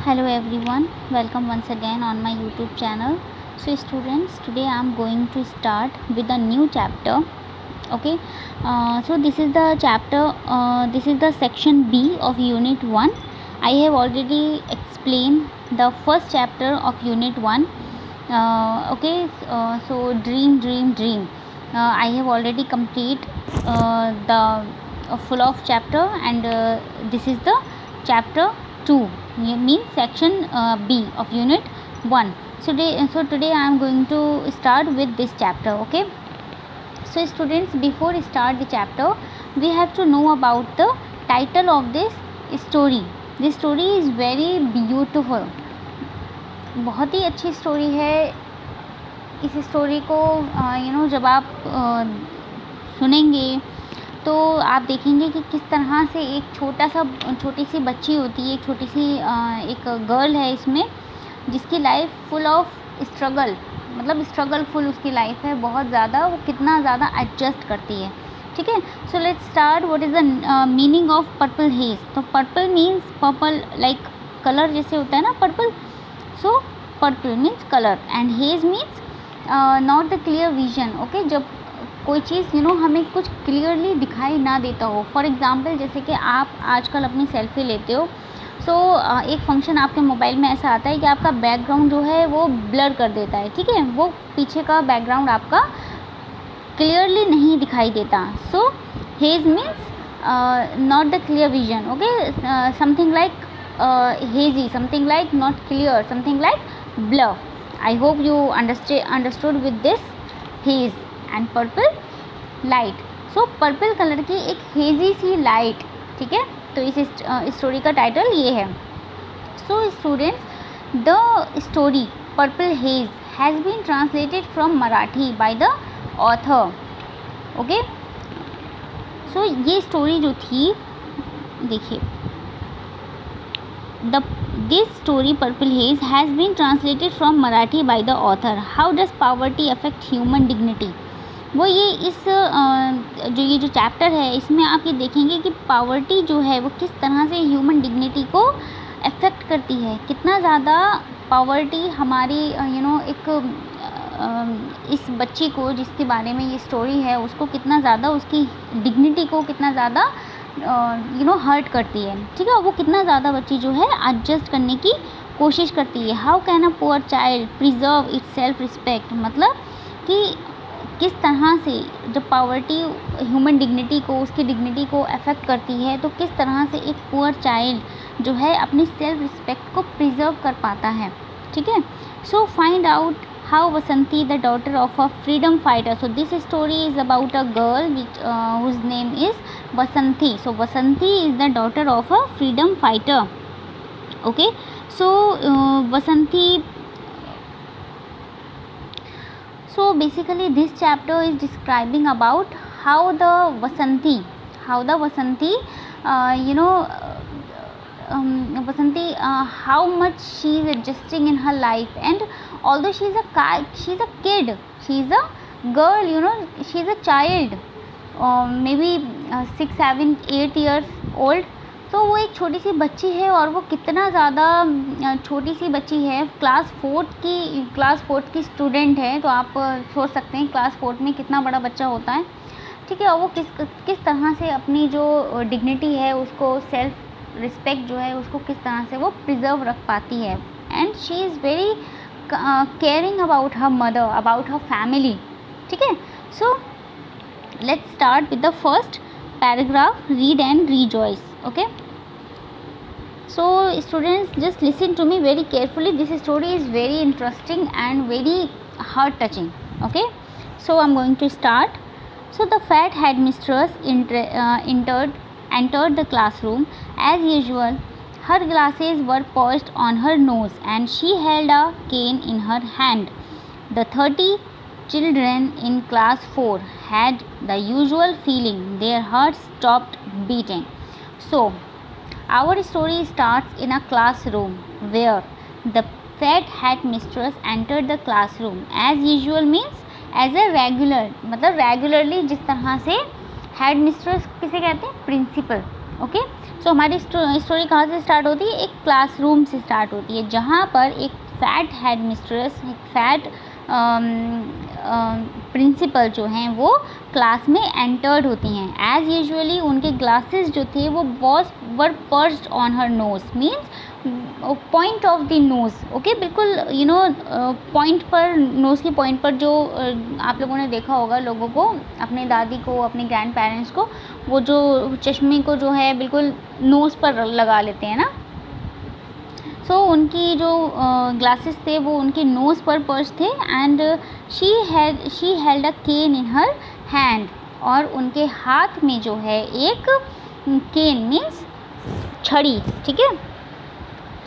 Hello everyone, welcome once again on my YouTube channel. So students, today I am going to start with a new chapter. Okay, so this is the chapter, this is the section B of Unit 1. I have already explained the first chapter of Unit 1. So dream. I have already complete the full of chapter, and this is the chapter 2, means section B of Unit 1. So today I am going to start with this chapter. Okay, so students, before start the chapter, we have to know about the title of this story. This story is very beautiful. बहुत ही अच्छी story है. इस story को जब आप सुनेंगे तो आप देखेंगे कि किस तरह से एक छोटी सी बच्ची होती है, एक छोटी सी एक गर्ल है इसमें, जिसकी लाइफ फुल ऑफ स्ट्रगल, मतलब स्ट्रगलफुल उसकी लाइफ है बहुत ज़्यादा. वो कितना ज़्यादा एडजस्ट करती है. ठीक है, so let's start. What is the meaning of purple haze. तो purple means purple, like colour जैसे होता है ना purple. So purple means colour and haze means not the clear vision. Okay, जब कोई चीज़ हमें कुछ क्लियरली दिखाई ना देता हो. फॉर एग्ज़ाम्पल, जैसे कि आप आजकल अपनी सेल्फी लेते हो. सो एक फंक्शन आपके मोबाइल में ऐसा आता है कि आपका बैकग्राउंड जो है वो ब्लर कर देता है. ठीक है, वो पीछे का बैकग्राउंड आपका क्लियरली नहीं दिखाई देता. So haze means not the clear vision. Okay, something like hazy, something like not clear, something like blur. I hope you understood with this haze and purple light. So purple colour की एक hazy सी light. ठीक है, तो इस story का title ये है. So students, the story purple haze has been translated from Marathi by the author. Okay, so ये स्टोरी जो थी, देखिए, this story Purple Haze has been translated from Marathi by the author. How does poverty affect human dignity? वो ये जो chapter है, इसमें आप ये देखेंगे कि पावर्टी जो है वो किस तरह से ह्यूमन डिग्निटी को अफेक्ट करती है. कितना ज़्यादा पावर्टी हमारी एक इस बच्ची को, जिसके बारे में ये स्टोरी है, उसको कितना ज़्यादा, उसकी डिग्निटी को कितना ज़्यादा हर्ट करती है. ठीक है, वो कितना ज़्यादा बच्ची जो है एडजस्ट करने की कोशिश करती है. How can a poor child preserve it's self respect. मतलब कि किस तरह से जब पावर्टी ह्यूमन डिग्निटी को, उसकी डिग्निटी को अफेक्ट करती है, तो किस तरह से एक पुअर चाइल्ड जो है अपनी सेल्फ रिस्पेक्ट को प्रिजर्व कर पाता है. ठीक है, so find out how Vasanti, the daughter of a freedom fighter. So this story is about a girl whose name is Vasanti. So Vasanti is the daughter of a freedom fighter. Okay, so Vasanti. So basically this chapter is describing about how the Vasanti, Vasanti, how much she is adjusting in her life. And although she is a kid, she is a girl, she is a child, maybe 6, 7, 8 years old. तो वो एक छोटी सी बच्ची है, और वो कितना ज़्यादा छोटी सी बच्ची है. क्लास 4 की स्टूडेंट है. तो आप सोच सकते हैं क्लास 4 में कितना बड़ा बच्चा होता है. ठीक है, और वो किस तरह से अपनी जो डिग्निटी है, उसको सेल्फ रिस्पेक्ट जो है, उसको किस तरह से वो प्रिजर्व रख पाती है. And she is very caring about her mother, about her family. ठीक है, so let's start with the first paragraph. Read and rejoice. Okay, so students, just listen to me very carefully. This story is very interesting and very heart touching. Okay, so I'm going to start. So the fat headmistress entered the classroom as usual. Her glasses were poised on her nose and she held a cane in her hand. The 30 children in class 4 had the usual feeling. Their hearts stopped beating. So our story starts in a classroom where the fat headmistress entered the classroom. As usual means as a regular, मतलब regularly, जिस तरह से head mistress किसे कहते हैं, principal. Okay. सो हमारी story कहाँ से स्टार्ट होती है? एक क्लासरूम से स्टार्ट होती है, जहाँ पर एक फैट हेड मिस्ट्रेस, एक फैट प्रिंसिपल जो हैं वो क्लास में एंटर्ड होती हैं। एज़ यूजुअली उनके ग्लासेस जो थे वो were perched on her nose, means point of the nose, okay, बिल्कुल पॉइंट पर, नोज़ की पॉइंट पर, जो आप लोगों ने देखा होगा लोगों को, अपने दादी को, अपने ग्रैंड पेरेंट्स को, वो जो चश्मे को जो है बिल्कुल नोज़ पर लगा लेते हैं ना। सो उनकी जो ग्लासेस थे वो उनके नोज़ पर पर्च थे, and she held a cane in her hand, और उनके हाथ में जो है एक केन मीन्स छड़ी, ठीक है,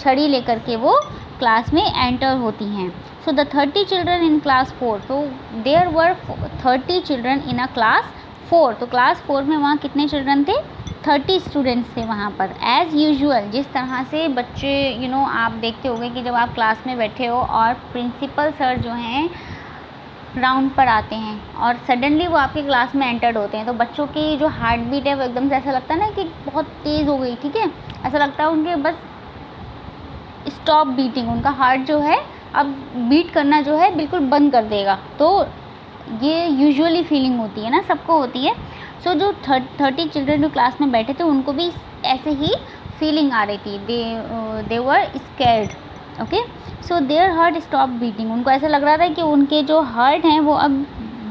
छड़ी लेकर के वो क्लास में एंटर होती हैं। So the 30 children in class 4, तो there were 30 children in a class 4, तो क्लास 4 में वहाँ कितने चिल्ड्रन थे? 30 स्टूडेंट्स थे वहाँ पर। एज़ यूजुअल जिस तरह से बच्चे आप देखते होंगे कि जब आप क्लास में बैठे हो और प्रिंसिपल सर जो हैं राउंड पर आते हैं और सडनली वो आपके क्लास में एंटर्ड होते हैं, तो बच्चों की जो हार्ट बीट है वो एकदम से ऐसा लगता है ना कि बहुत तेज़ हो गई, ठीक है, ऐसा लगता है उनके बस स्टॉप बीटिंग, उनका हार्ट जो है अब बीट करना जो है बिल्कुल बंद कर देगा। तो ये यूजुअली फीलिंग होती है ना, सबको होती है। सो जो 30 चिल्ड्रन जो क्लास में बैठे थे उनको भी ऐसे ही फीलिंग आ रही थी। They were scared, okay. So their heart stop beating, उनको ऐसा लग रहा था कि उनके जो हार्ट हैं वो अब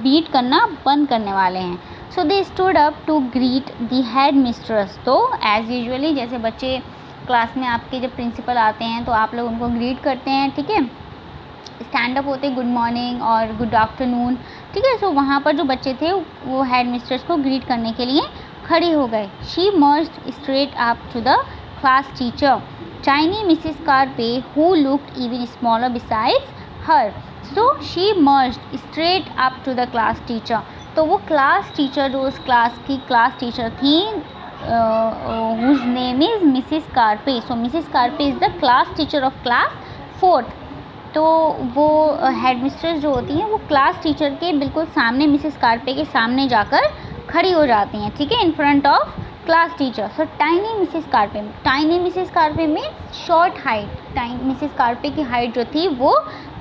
बीट करना बंद करने वाले हैं। So they stood up to greet the head mistress, तो एज़ यूजुअली जैसे बच्चे क्लास में आपके जब प्रिंसिपल आते हैं तो आप लोग उनको ग्रीट करते हैं, ठीक है, स्टैंड अप होते, गुड मॉर्निंग और गुड आफ्टरनून, ठीक है। सो वहाँ पर जो बच्चे थे वो हेड मिस्ट्रेस को ग्रीट करने के लिए खड़ी हो गए। She marched straight up to the class teacher, tiny Mrs Carpe, who looked even smaller besides her. So she marched straight up to the class teacher, तो वो क्लास टीचर जो उस क्लास की क्लास टीचर थी, whose name is Mrs. Carpe. So Mrs. Carpe is the class teacher of class 4th. तो वो head mistress जो होती हैं वो क्लास टीचर के बिल्कुल सामने, मिसेस कार्पे के सामने जाकर खड़ी हो जाती हैं, ठीक है, in front of class teacher. So tiny Mrs Karpe में शॉर्ट हाइट, मिसेस कार्पे की हाइट जो थी वो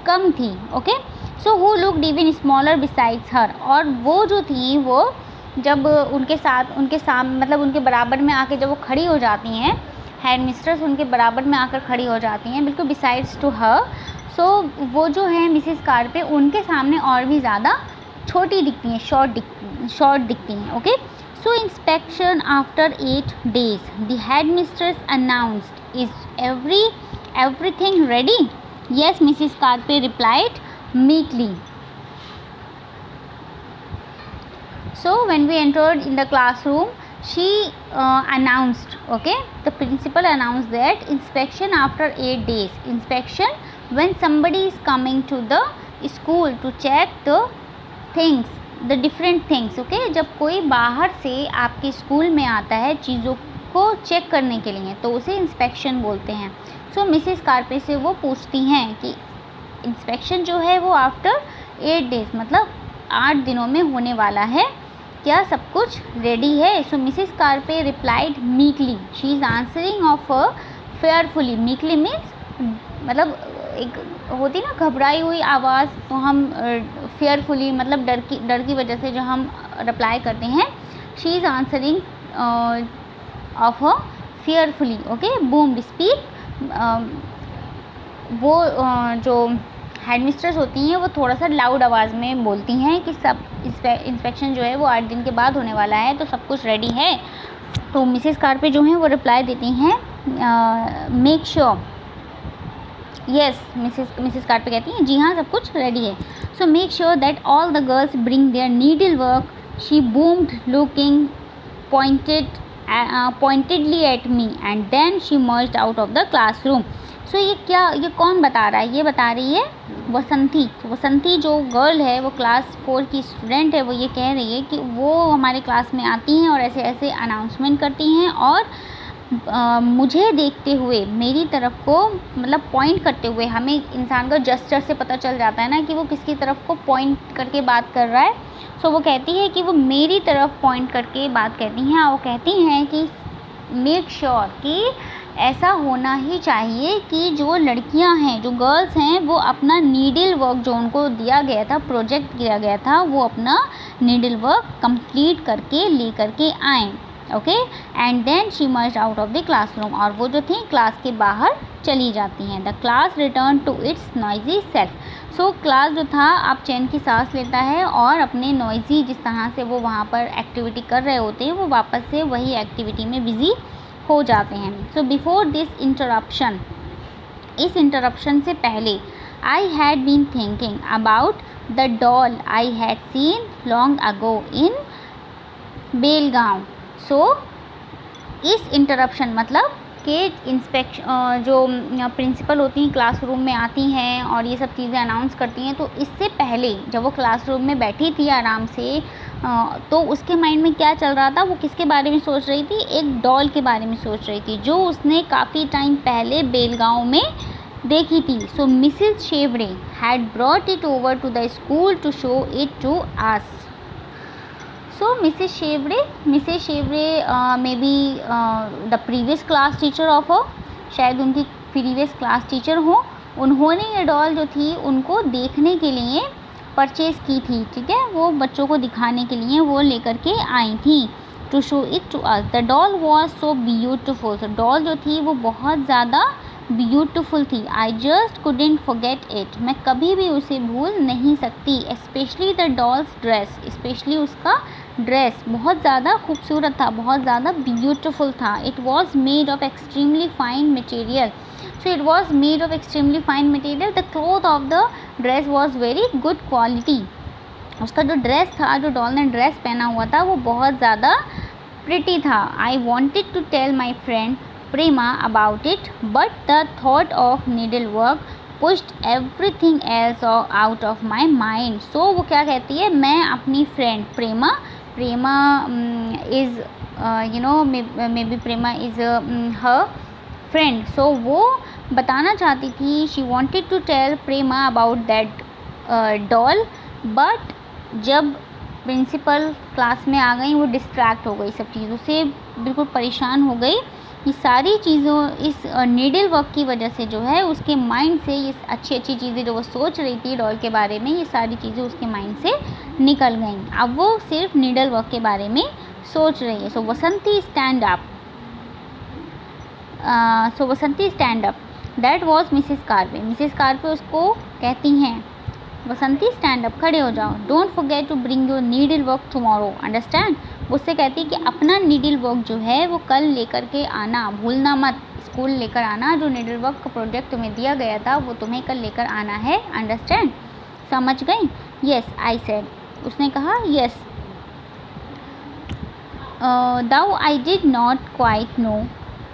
कम थी, okay. So who looked even smaller besides her, और वो जो थी वो जब उनके सामने मतलब उनके बराबर में आके जब वो खड़ी हो जाती हैं, हेड मिस्ट्रेस उनके बराबर में आकर खड़ी हो जाती हैं बिल्कुल बिसाइड्स टू हर। सो वो जो है मिसेस कार्पे उनके सामने और भी ज़्यादा छोटी दिखती हैं, शॉर्ट दिखती हैं, okay. So inspection after 8 days, the head mistress announced, is everything ready? Yes, Mrs Karpe replied meekly. So when we entered in the classroom, she announced, okay, the principal announced that inspection after 8 days, inspection when somebody is coming to the school to check the things, the different things, okay, जब कोई बाहर से आपके school में आता है चीज़ों को चेक करने के लिए तो उसे इंस्पेक्शन बोलते हैं। सो मिसेस कार्पे से वो पूछती हैं कि इंस्पेक्शन जो है वो आफ्टर 8 days मतलब 8 दिनों में होने वाला है, क्या सब कुछ रेडी है? So Mrs Karpe replied meekly, she is answering of fearfully. Meekly means मतलब एक होती ना घबराई हुई आवाज़, तो हम फेयरफुली मतलब डर की वजह से जो हम रिप्लाई करते हैं, she is answering of fearfully, okay, boomed speak. वो जो हेड मिस्ट्रेस होती हैं वो थोड़ा सा लाउड आवाज़ में बोलती हैं कि सब इंस्पेक्शन जो है वो 8 दिन के बाद होने वाला है, तो सब कुछ रेडी है। तो मिसेस कार्पे जो हैं वो रिप्लाई देती हैं make sure. Yes, Mrs carpe कहती हैं जी हाँ सब कुछ रेडी है। So make sure that all the girls bring their needle work, she boomed looking pointedly at me and then she merged out of the classroom. सो ये कौन बता रहा है? ये बता रही है वसंती जो गर्ल है, वो क्लास 4 की स्टूडेंट है, वो ये कह रही है कि वो हमारे क्लास में आती हैं और ऐसे ऐसे अनाउंसमेंट करती हैं और मुझे देखते हुए मेरी तरफ को मतलब पॉइंट करते हुए, हमें इंसान को जेस्चर से पता चल जाता है ना कि वो किसकी तरफ को पॉइंट करके बात कर रहा है। सो वो कहती है कि वो मेरी तरफ पॉइंट करके बात कहती हैं, वो कहती हैं कि मेक श्योर कि ऐसा होना ही चाहिए कि जो लड़कियां हैं, जो गर्ल्स हैं, वो अपना नीडल वर्क जो उनको दिया गया था, प्रोजेक्ट दिया गया था, वो अपना नीडल वर्क कंप्लीट करके ले करके आएँ। Okay, and then she marched out of the classroom, और वो जो थी क्लास के बाहर चली जाती हैं। The class return to its noisy self. So class जो था आप चैन की सांस लेता है और अपने नॉइजी जिस तरह से वो वहाँ पर एक्टिविटी कर रहे होते हैं, वो वापस से वही एक्टिविटी में बिजी हो जाते हैं। सो बिफोर दिस इंटरप्शन, इस इंटरप्शन से पहले, I had been thinking about the doll I had seen long ago in Belgaum. So इस इंटरप्शन मतलब कि इंस्पेक्शन जो प्रिंसिपल होती हैं क्लासरूम में आती हैं और ये सब चीज़ें अनाउंस करती हैं, तो इससे पहले जब वो क्लासरूम में बैठी थी आराम से, तो उसके माइंड में क्या चल रहा था, वो किसके बारे में सोच रही थी, एक डॉल के बारे में सोच रही थी जो उसने काफ़ी टाइम पहले बेलगांव में देखी थी। So Mrs Shevre had brought it over to the school to show it to us. So Mrs Shevre may be the previous class teacher of a, शायद उनकी प्रीवियस क्लास टीचर हो, उन्होंने ये डॉल जो थी उनको देखने के लिए परचेज़ की थी, ठीक है, वो बच्चों को दिखाने के लिए वो लेकर के आई थी। To show it to us, the doll was so beautiful. So doll जो थी वो बहुत ज़्यादा ब्यूटिफुल थी। I just couldn't forget it, मैं कभी भी उसे भूल नहीं सकती। Specially the doll's dress, specially उसका ड्रेस बहुत ज़्यादा खूबसूरत था, बहुत ज़्यादा ब्यूटिफुल था। It was made of extremely fine material. So it was made of extremely fine material. The cloth of the dress was very good quality. उसका जो ड्रेस था, जो डॉल ने ड्रेस पहना हुआ था, वो बहुत ज़्यादा प्रिटी था। I wanted to tell my friend Prema about it, but the thought of needle work pushed everything else out of my mind. So वो क्या कहती है, मैं अपनी friend Prema is you know may be Prema is her friend. So वो बताना चाहती थी, she wanted to tell Prema about that doll, but जब प्रिंसिपल क्लास में आ गई वो डिस्ट्रैक्ट हो गई, सब चीज़ों से बिल्कुल परेशान हो गई। ये सारी चीज़ों इस नीडल वर्क की वजह से जो है उसके माइंड से ये अच्छी अच्छी चीज़ें जो वो सोच रही थी डॉल के बारे में, ये सारी चीज़ें उसके माइंड से निकल गईं। अब वो सिर्फ नीडल वर्क के बारे में सोच रही है। So Vasanti stand up, that was Mrs Karve. Mrs Karve उसको कहती हैं, वसंती स्टैंड अप, खड़े हो जाओ। Don't forget to bring your needle work tomorrow, understand. उससे कहती है कि अपना नीडल वर्क जो है वो कल लेकर के आना, भूलना मत, स्कूल लेकर आना। जो नीडल वर्क का प्रोजेक्ट तुम्हें दिया गया था वो तुम्हें कल लेकर आना है, अंडरस्टैंड, समझ गई। येस आई सेड, उसने कहा yes. Though I did not quite know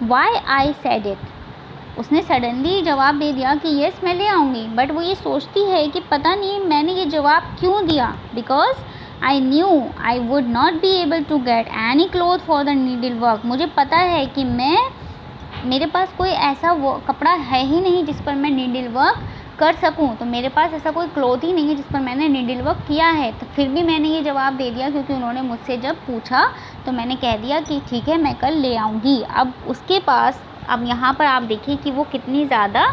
why I said it. उसने सडनली जवाब दे दिया कि येस मैं ले आऊँगी, बट वो ये सोचती है कि पता नहीं मैंने ये जवाब क्यों दिया। Because I knew I would not be able to get any cloth for the needle work. मुझे पता है कि मेरे पास कोई ऐसा कपड़ा है ही नहीं जिस पर मैं नीडल वर्क कर सकूं, तो मेरे पास ऐसा कोई क्लोथ ही नहीं है जिस पर मैंने नीडल वर्क किया है। तो फिर भी मैंने ये जवाब दे दिया क्योंकि उन्होंने मुझसे जब पूछा तो मैंने कह दिया कि ठीक है मैं कल ले आऊँगी। अब उसके पास, अब यहाँ पर आप देखिए कि वो कितनी ज़्यादा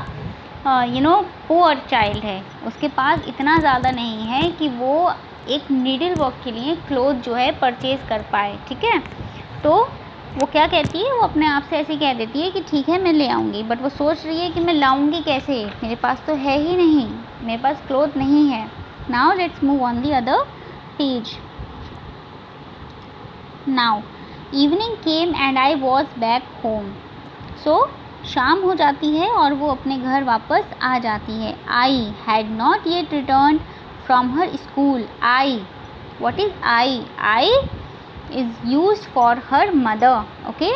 पुअर चाइल्ड है। उसके पास इतना ज़्यादा नहीं है कि वो एक नीडल वर्क के लिए क्लोथ जो है परचेज़ कर पाए, ठीक है। तो वो क्या कहती है, वो अपने आप से ऐसे कह देती है कि ठीक है मैं ले आऊँगी, बट वो सोच रही है कि मैं लाऊँगी कैसे, मेरे पास तो है ही नहीं, मेरे पास क्लोथ नहीं है। Now let's move on the other page. Now evening came and I was back home. So शाम हो जाती है और वो अपने घर वापस आ जाती है। Aai had not yet return from her school. Aai, what is Aai? Aai is used for her mother, okay.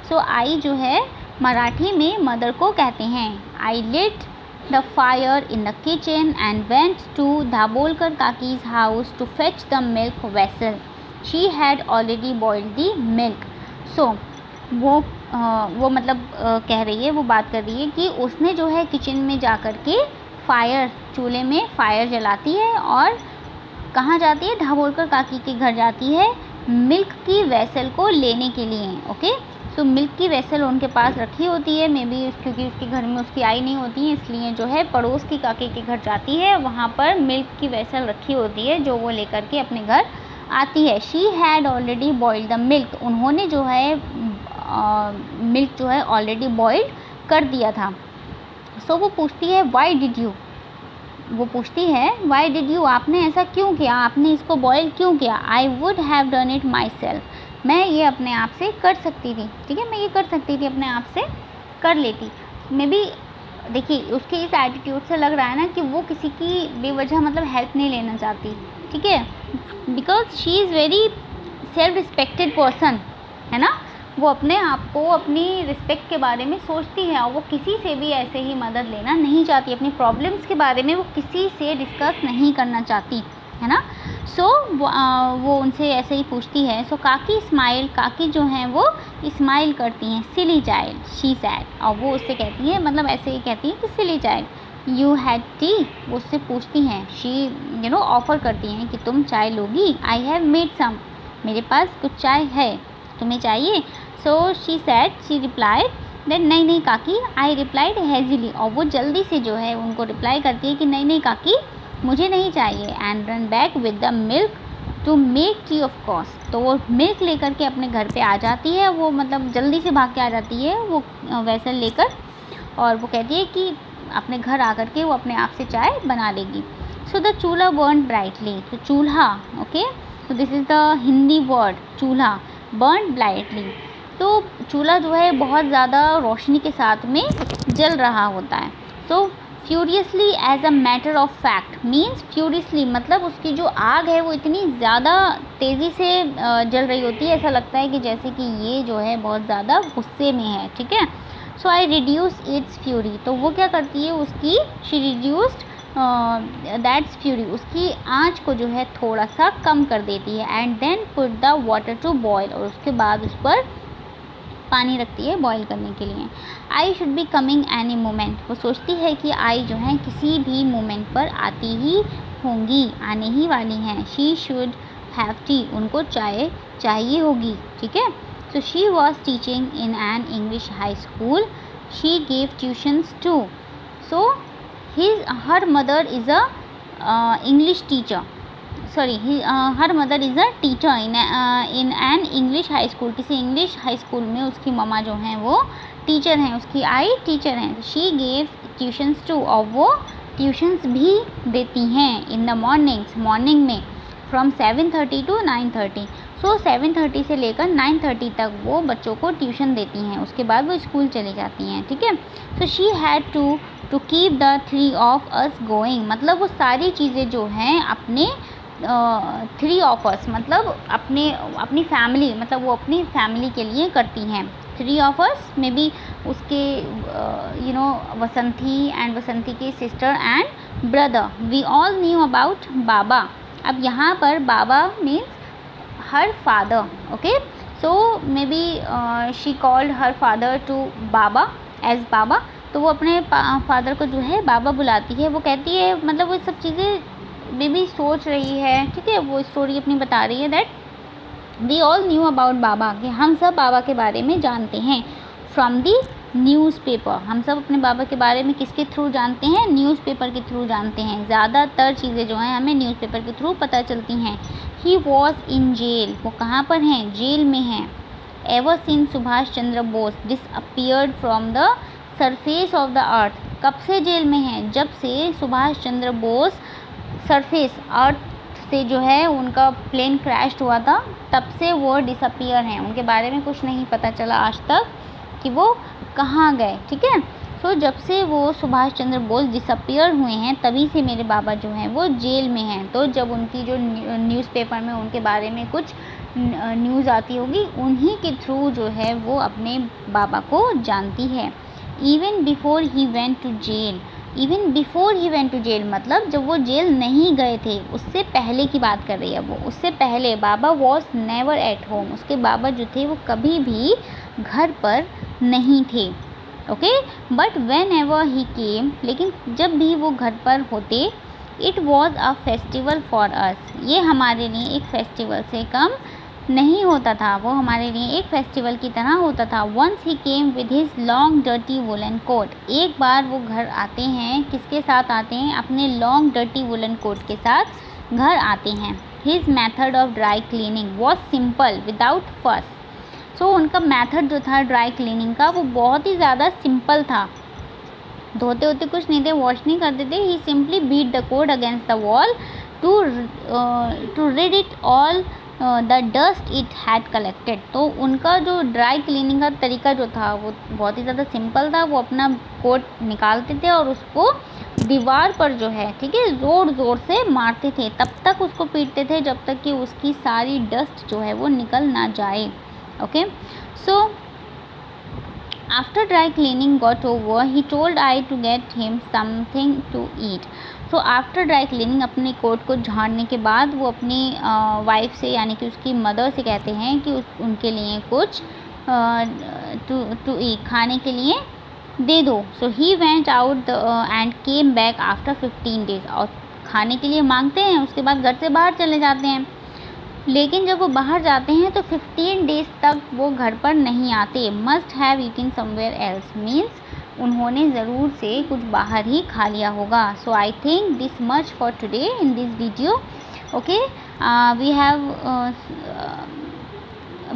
So Aai जो है मराठी में मदर को कहते हैं। I lit the fire in the kitchen and went to Dabholkar Kaki's house to fetch the milk vessel. She had already boiled the milk. So वो मतलब कह रही है, वो बात कर रही है कि उसने जो है किचन में जा कर के फायर, चूल्हे में फायर जलाती है और कहाँ जाती है, दाबोलकर काकी के घर जाती है मिल्क की वेसल को लेने के लिए, ओके। सो मिल्क की वेसल उनके पास रखी होती है, मे बी क्योंकि उसके घर में उसकी आई नहीं होती है, इसलिए जो है पड़ोस की काकी के घर जाती है, वहाँ पर मिल्क की वेसल रखी होती है जो वो लेकर के अपने घर आती है। She had already boiled the milk, उन्होंने जो है मिल्क जो है ऑलरेडी बॉइल्ड कर दिया था। सो वो पूछती है वाई डिड यू, वो पूछती है वाई डिड यू, आपने ऐसा क्यों किया, आपने इसको बॉयल क्यों किया। I would have done it my self, मैं ये अपने आप से कर सकती थी, ठीक है, मैं ये कर सकती थी, अपने आप से कर लेती। मे बी देखिए उसके इस एटीट्यूड से लग रहा है ना कि वो किसी की बेवजह मतलब हेल्प नहीं लेना चाहती, ठीक है, because she is very self respected person, है ना, वो अपने आप को अपनी रिस्पेक्ट के बारे में सोचती है और वो किसी से भी ऐसे ही मदद लेना नहीं चाहती, अपनी प्रॉब्लम्स के बारे में वो किसी से डिस्कस नहीं करना चाहती, है ना। सो वो उनसे ऐसे ही पूछती है। सो काकी स्माइल, काकी जो हैं वो स्माइल करती हैं। सिली चाइल्ड शी सैड, और वो उससे कहती है, मतलब ऐसे ही कहती है कि सिली चाइल्ड यू हैड टी, वो उससे पूछती हैं, शी ऑफ़र करती हैं कि तुम चाय लोगी। आई हैव मेड सम, मेरे पास कुछ चाय है, तुम्हें चाहिए। So she said, she replied then नहीं नहीं काकी, आई रिप्लाइड हैज़िली, और वो जल्दी से जो है उनको रिप्लाई करती है कि नहीं नहीं काकी मुझे नहीं चाहिए। And run back with the milk to make tea of course, तो वो मिल्क लेकर के अपने घर पे आ जाती है, वो मतलब जल्दी से भाग के आ जाती है वो वेसल लेकर, और वो कहती है कि अपने घर आकर के वो अपने आप से चाय बना लेगी। सो द चूल्हा बर्न ब्राइटली, तो चूल्हा, ओके, तो this is the Hindi word चूल्हा, बर्न ब्राइटली, तो चूल्हा जो है बहुत ज़्यादा रोशनी के साथ में जल रहा होता है। So furiously as a matter of fact means, furiously मतलब उसकी जो आग है वो इतनी ज़्यादा तेज़ी से जल रही होती है, ऐसा लगता है कि जैसे कि ये जो है बहुत ज़्यादा गुस्से में है, ठीक है। सो आई रिड्यूस इट्स फ्यूरी, तो वो क्या करती है उसकी, शी रिड्यूस्ड दैट्स फ्यूरी, उसकी आँच को जो है थोड़ा सा कम कर देती है। And then put the water to boil, और उसके बाद उस पर पानी रखती है बॉईल करने के लिए। I should be coming any moment, वो सोचती है कि आई जो है किसी भी मोमेंट पर आती ही होंगी, आने ही वाली हैं। शी शुड हैव टी, उनको चाय चाहिए होगी, ठीक है। So she was teaching in an English high school, she gave tuitions to, so her mother is a English teacher, sorry her mother is a teacher in an English high school, किसी English high school में उसकी ममा जो हैं वो teacher हैं, उसकी आई टीचर हैं। शी गेव ट्यूशन्स टू, और वो ट्यूशन्स भी देती हैं इन द मॉर्निंग्स, मॉर्निंग में, फ्रॉम 7:30 to 9:30, सो 7:30 से लेकर 9:30 तक वो बच्चों को ट्यूशन देती हैं, उसके बाद वो स्कूल चली जाती हैं, ठीक है। So she had to keep the three of us going, मतलब वो सारी चीज़ें जो हैं अपने थ्री ऑफ अस मतलब अपनी फैमिली, मतलब वो अपनी फैमिली के लिए करती हैं। Three of us may be उसके वसंती एंड वसंती के sister and brother, we all knew about Baba. अब यहाँ पर Baba means her father, okay, so may be she called her father to Baba as Baba, तो वो अपने फादर को जो है बाबा बुलाती है। वो कहती है, मतलब वो सब चीज़ें बेबी सोच रही है, ठीक है, वो स्टोरी अपनी बता रही है that we all knew about Baba, कि हम सब बाबा के बारे में जानते हैं। फ्रॉम दी न्यूज़पेपर, हम सब अपने बाबा के बारे में किसके थ्रू जानते हैं, न्यूज़पेपर के थ्रू जानते हैं। ज़्यादातर चीज़ें जो हैं हमें न्यूज़पेपर के थ्रू पता चलती हैं। ही वॉज इन जेल, वो कहाँ पर हैं, जेल में हैं। Ever since Subhash Chandra Bose disappeared from the surface of the earth, कब से जेल में हैं, जब से सुभाष चंद्र बोस सरफेस अर्थ से जो है उनका प्लेन क्रैश हुआ था, तब से वो डिसअपियर हैं, उनके बारे में कुछ नहीं पता चला आज तक कि वो कहाँ गए, ठीक है। सो जब से वो सुभाष चंद्र बोस डिसअपियर हुए हैं तभी से मेरे बाबा जो हैं वो जेल में हैं। तो जब उनकी जो न्यूज़पेपर में उनके बारे में कुछ न्यूज़ आती होगी, उन्हीं के थ्रू जो है वो अपने बाबा को जानती है। Even before he went to jail, even before he went to jail मतलब जब वो जेल नहीं गए थे उससे पहले की बात कर रही है वो, उससे पहले बाबा वॉज नेवर एट होम, उसके बाबा जो थे वो कभी भी घर पर नहीं थे, okay. But whenever he came, लेकिन जब भी वो घर पर होते, it was a festival for us, ये हमारे लिए एक फेस्टिवल से कम नहीं होता था, वो हमारे लिए एक फेस्टिवल की तरह होता था। Once he came with his long dirty woollen coat, एक बार वो घर आते हैं, किसके साथ आते हैं? अपने लॉन्ग डर्टी वुलन कोट के साथ घर आते हैं। His method of dry cleaning was simple without फस, सो उनका मेथड जो था ड्राई क्लीनिंग का वो बहुत ही ज़्यादा सिंपल था, धोते होते कुछ नहीं थे, वॉश नहीं करते थे। He simply beat the coat against the wall to rid it all the dust it had collected. तो उनका जो ड्राई क्लीनिंग का तरीका जो था वो बहुत ही ज़्यादा सिंपल था। वो अपना कोट निकालते थे और उसको दीवार पर जो है, ठीक है, ज़ोर ज़ोर से मारते थे, तब तक उसको पीटते थे जब तक कि उसकी सारी डस्ट जो है वो निकल ना जाए। Okay, so after dry cleaning got over, he told I to get him something to eat. So after dry cleaning, अपने कोट को झाड़ने के बाद वो अपनी वाइफ से यानी कि उसकी मदर से कहते हैं कि उनके लिए कुछ टू ईट, खाने के लिए दे दो। So he went out and came back after 15 days, और खाने के लिए मांगते हैं, उसके बाद घर से बाहर चले जाते हैं। लेकिन जब वो बाहर जाते हैं तो 15 डेज तक वो घर पर नहीं आते। Must have eaten somewhere else means उन्होंने ज़रूर से कुछ बाहर ही खा लिया होगा। So I think this much for today in this video. Okay,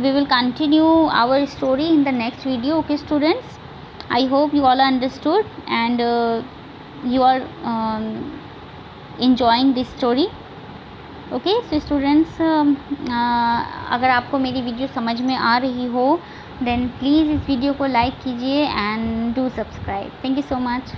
we will continue our story in the next video. Okay students, I hope you all understood and you are enjoying this story. Okay, so students, अगर आपको मेरी video समझ में आ रही हो then please इस video को like कीजिए and do subscribe. Thank you so much.